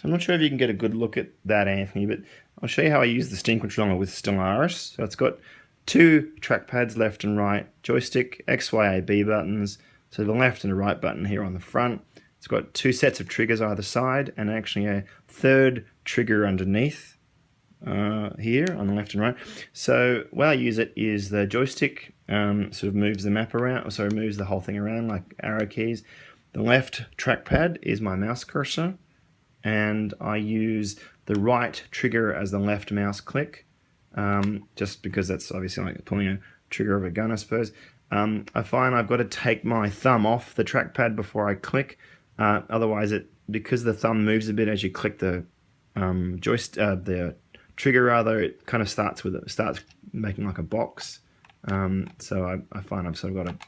I'm not sure if you can get a good look at that, Anthony, but I'll show you how I use the Steam controller with Stellaris. So it's got two trackpads, left and right, joystick, X, Y, A, B buttons, so the left and the right button here on the front. It's got two sets of triggers either side and actually a third trigger underneath here on the left and right. So the way I use it is the joystick sort of moves the map around, so it moves the whole thing around like arrow keys. The left trackpad is my mouse cursor, and I use the right trigger as the left mouse click, just because that's obviously like pulling a trigger of a gun, I suppose. I find I've got to take my thumb off the trackpad before I click, otherwise because the thumb moves a bit as you click the the trigger rather, it kind of starts making like a box. So I find I've sort of got to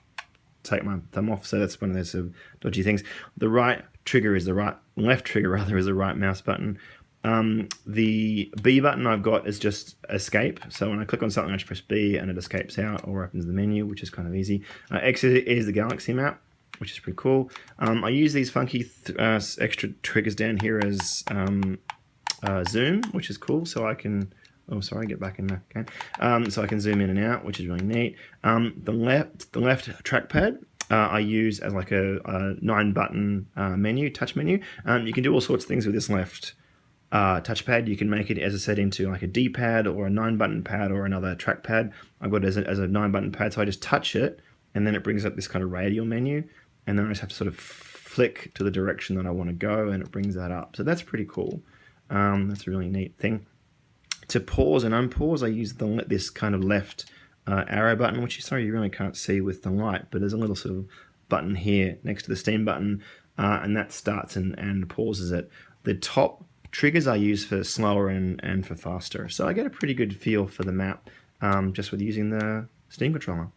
take my thumb off, so that's one of those sort of dodgy things. The right trigger is left trigger rather is the right mouse button. The B button I've got is just escape, so when I click on something I just press B and it escapes out or opens the menu, which is kind of easy. X is the galaxy map, which is pretty cool. I use these funky extra triggers down here as zoom, which is cool, so I can get back in there. Okay. So I can zoom in and out, which is really neat. The left trackpad I use as like a 9-button menu, touch menu. You can do all sorts of things with this left touchpad. You can make it, as I said, into like a D-pad or a 9-button pad or another trackpad. I've got it as a 9-button pad, so I just touch it, and then it brings up this kind of radial menu, and then I just have to sort of flick to the direction that I want to go, and it brings that up. So that's pretty cool. That's a really neat thing. To pause and unpause, I use this kind of left arrow button, which you really can't see with the light, but there's a little sort of button here next to the Steam button, and that starts and pauses it. The top triggers I use for slower and for faster. So I get a pretty good feel for the map just with using the Steam controller.